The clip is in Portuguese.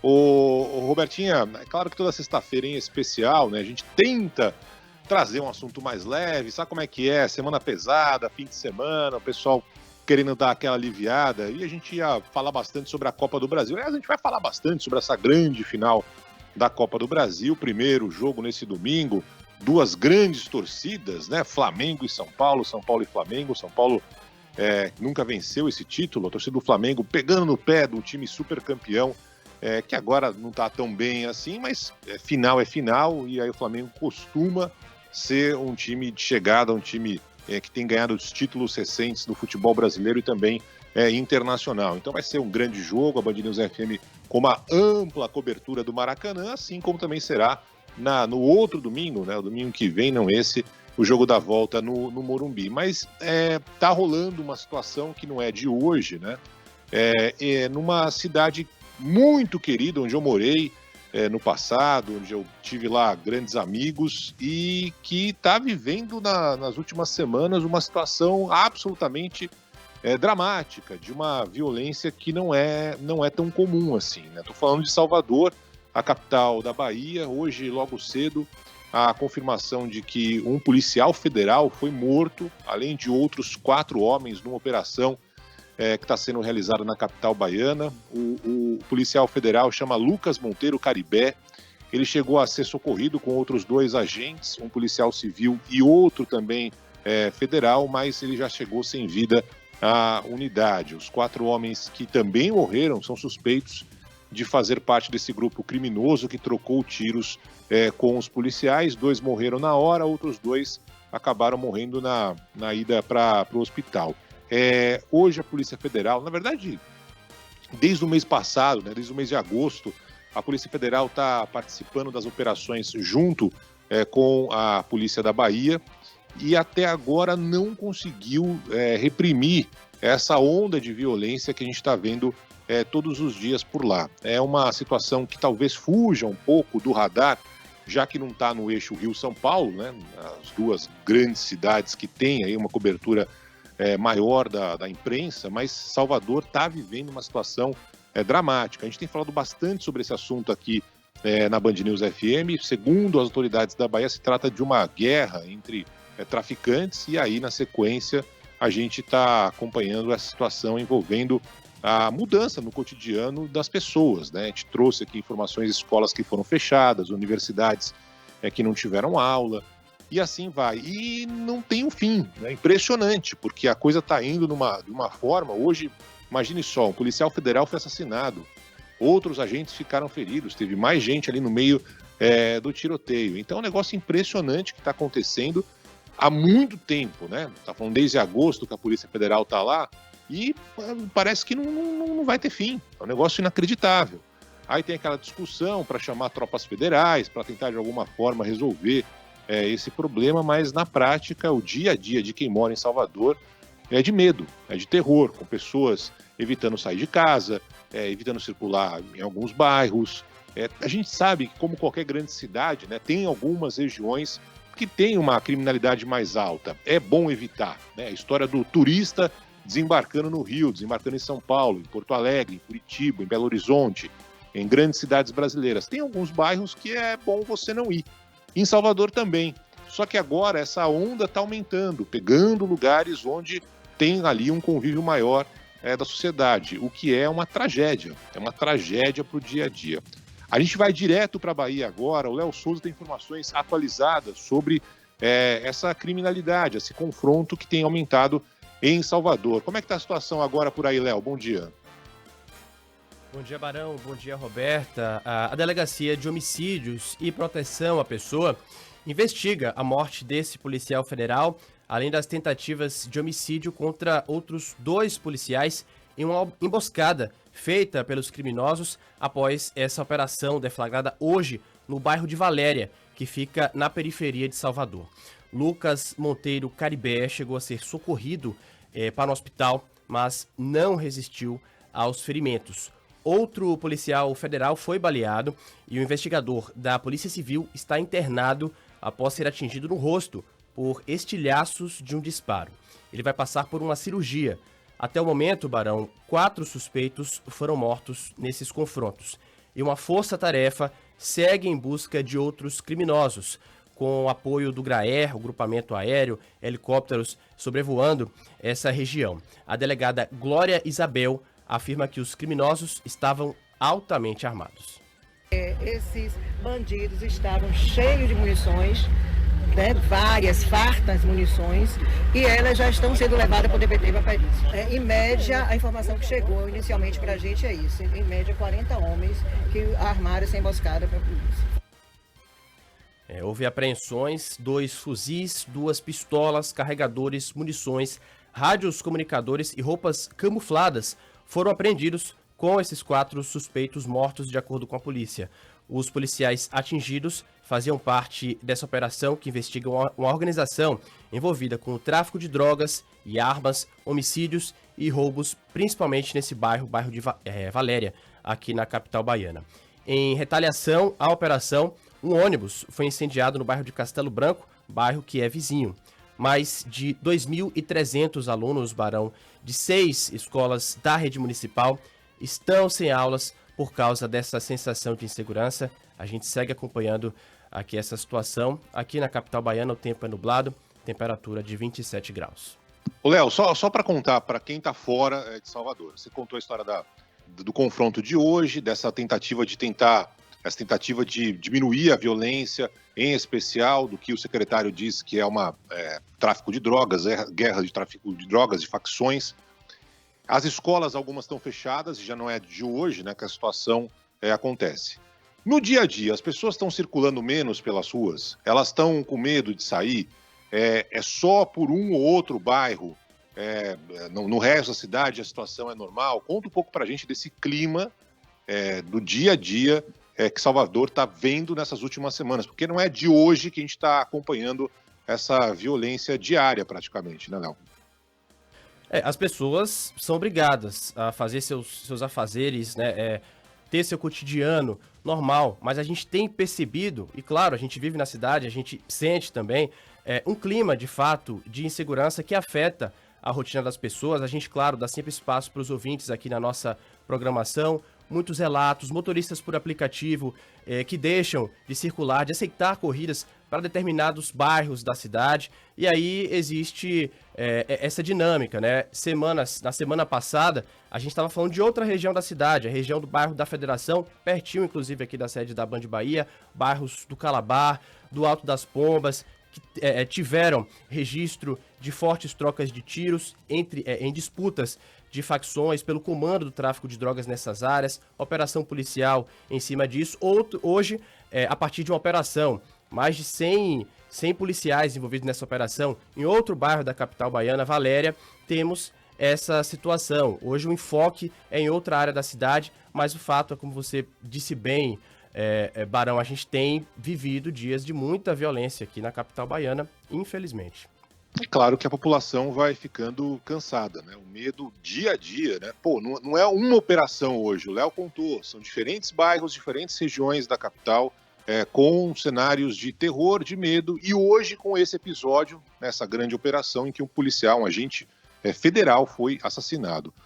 Ô, Robertinha, é claro que toda sexta-feira em especial, né? A gente tenta trazer um assunto mais leve, sabe como é que é? Semana pesada, fim de semana, o pessoal querendo dar aquela aliviada. E a gente ia falar bastante sobre a Copa do Brasil. Aliás, a gente vai falar bastante sobre essa grande final da Copa do Brasil. Primeiro jogo nesse domingo, duas grandes torcidas, né? Flamengo e São Paulo e Flamengo. São Paulo nunca venceu esse título. A torcida do Flamengo pegando no pé do time super campeão. Que agora não está tão bem assim, mas final é final, e aí o Flamengo costuma ser um time de chegada, um time que tem ganhado os títulos recentes do futebol brasileiro e também internacional. Então vai ser um grande jogo, a Band News FM com uma ampla cobertura do Maracanã, assim como também será no outro domingo, né, o domingo que vem, não esse, o jogo da volta no Morumbi. Mas tá rolando uma situação que não é de hoje, né? Numa cidade muito querido, onde eu morei no passado, onde eu tive lá grandes amigos e que está vivendo nas últimas semanas uma situação absolutamente dramática, de uma violência que não é tão comum assim. Estou falando de Salvador, a capital da Bahia. Hoje, logo cedo, a confirmação de que um policial federal foi morto, além de outros 4 homens, numa operação que está sendo realizada na capital baiana. O policial federal chama Lucas Monteiro Caribé. Ele chegou a ser socorrido com outros 2 agentes, um policial civil e outro também federal, mas ele já chegou sem vida à unidade. Os 4 homens que também morreram são suspeitos de fazer parte desse grupo criminoso que trocou tiros com os policiais. 2 morreram na hora, outros 2 acabaram morrendo na ida para o hospital. Hoje a Polícia Federal, na verdade, desde o mês passado, né, desde o mês de agosto, a Polícia Federal está participando das operações junto com a Polícia da Bahia e até agora não conseguiu reprimir essa onda de violência que a gente está vendo todos os dias por lá. É uma situação que talvez fuja um pouco do radar, já que não está no eixo Rio-São Paulo, né, as 2 grandes cidades que têm aí uma cobertura maior da imprensa, mas Salvador está vivendo uma situação dramática. A gente tem falado bastante sobre esse assunto aqui na Band News FM. Segundo as autoridades da Bahia, se trata de uma guerra entre traficantes, e aí, na sequência, a gente está acompanhando essa situação envolvendo a mudança no cotidiano das pessoas, né? A gente trouxe aqui informações de escolas que foram fechadas, universidades que não tiveram aula, e assim vai. E não tem um fim, né? Impressionante, porque a coisa está indo de uma forma. Hoje, imagine só, um policial federal foi assassinado, outros agentes ficaram feridos, teve mais gente ali no meio do tiroteio. Então é um negócio impressionante que está acontecendo há muito tempo, né? Está falando desde agosto que a Polícia Federal está lá e parece que não vai ter fim. É um negócio inacreditável. Aí tem aquela discussão para chamar tropas federais, para tentar de alguma forma resolver esse problema, mas na prática, o dia a dia de quem mora em Salvador é de medo, é de terror, com pessoas evitando sair de casa, evitando circular em alguns bairros. A gente sabe que, como qualquer grande cidade, né, tem algumas regiões que tem uma criminalidade mais alta. É bom evitar, né? A história do turista desembarcando no Rio, desembarcando em São Paulo, em Porto Alegre, em Curitiba, em Belo Horizonte, em grandes cidades brasileiras. Tem alguns bairros que é bom você não ir. Em Salvador também. Só que agora essa onda está aumentando, pegando lugares onde tem ali um convívio maior da sociedade, o que é uma tragédia para o dia a dia. A gente vai direto para a Bahia agora. O Léo Souza tem informações atualizadas sobre essa criminalidade, esse confronto que tem aumentado em Salvador. Como é que está a situação agora por aí, Léo? Bom dia. Bom dia, Barão. Bom dia, Roberta. A Delegacia de Homicídios e Proteção à Pessoa investiga a morte desse policial federal, além das tentativas de homicídio contra outros 2 policiais em uma emboscada feita pelos criminosos após essa operação deflagrada hoje no bairro de Valéria, que fica na periferia de Salvador. Lucas Monteiro Caribé chegou a ser socorrido para o hospital, mas não resistiu aos ferimentos. Outro policial federal foi baleado e o investigador da Polícia Civil está internado após ser atingido no rosto por estilhaços de um disparo. Ele vai passar por uma cirurgia. Até o momento, Barão, 4 suspeitos foram mortos nesses confrontos. e uma força-tarefa segue em busca de outros criminosos, com o apoio do GRAER, o grupamento aéreo, helicópteros sobrevoando essa região. A delegada Glória Isabel afirma que os criminosos estavam altamente armados. Esses bandidos estavam cheios de munições, né, várias, fartas munições, e elas já estão sendo levadas para o DPT para perícia. Em média, a informação que chegou inicialmente para a gente é isso, em média 40 homens que armaram essa emboscada para a polícia. Houve apreensões, 2 fuzis, 2 pistolas, carregadores, munições, rádios comunicadores e roupas camufladas foram apreendidos com esses 4 suspeitos mortos, de acordo com a polícia. Os policiais atingidos faziam parte dessa operação que investiga uma organização envolvida com o tráfico de drogas e armas, homicídios e roubos, principalmente nesse bairro de Valéria, aqui na capital baiana. Em retaliação à operação, um ônibus foi incendiado no bairro de Castelo Branco, bairro que é vizinho. Mais de 2.300 alunos, Barão, de 6 escolas da rede municipal estão sem aulas por causa dessa sensação de insegurança. A gente segue acompanhando aqui essa situação. Aqui na capital baiana o tempo é nublado, temperatura de 27 graus. Ô Léo, só para contar para quem está fora de Salvador, você contou a história do confronto de hoje, dessa tentativa de diminuir a violência, em especial do que o secretário disse que é tráfico de drogas, guerra de tráfico de drogas, de facções. As escolas, algumas estão fechadas, e já não é de hoje, né, que a situação acontece. No dia a dia, as pessoas estão circulando menos pelas ruas, elas estão com medo de sair, é só por um ou outro bairro, no resto da cidade a situação é normal? Conta um pouco pra gente desse clima do dia a dia que Salvador está vendo nessas últimas semanas, porque não é de hoje que a gente está acompanhando essa violência diária praticamente, né, Léo? As pessoas são obrigadas a fazer seus afazeres, né, ter seu cotidiano normal, mas a gente tem percebido, e claro, a gente vive na cidade, a gente sente também, um clima, de fato, de insegurança que afeta a rotina das pessoas. A gente, claro, dá sempre espaço para os ouvintes aqui na nossa programação, muitos relatos, motoristas por aplicativo que deixam de circular, de aceitar corridas para determinados bairros da cidade, e aí existe essa dinâmica, né? Na semana passada, a gente estava falando de outra região da cidade, a região do bairro da Federação, pertinho inclusive aqui da sede da Band Bahia, bairros do Calabar, do Alto das Pombas, que tiveram registro de fortes trocas de tiros em disputas de facções pelo comando do tráfico de drogas nessas áreas, operação policial em cima disso. Hoje, a partir de uma operação, mais de 100 policiais envolvidos nessa operação, em outro bairro da capital baiana, Valéria, temos essa situação. Hoje o enfoque é em outra área da cidade, mas o fato é, como você disse bem, Barão, a gente tem vivido dias de muita violência aqui na capital baiana, infelizmente. É claro que a população vai ficando cansada, né? O medo dia a dia, né? Pô, não é uma operação hoje, o Léo contou, são diferentes bairros, diferentes regiões da capital, com cenários de terror, de medo, e hoje com esse episódio, nessa grande operação em que um policial, um agente federal foi assassinado.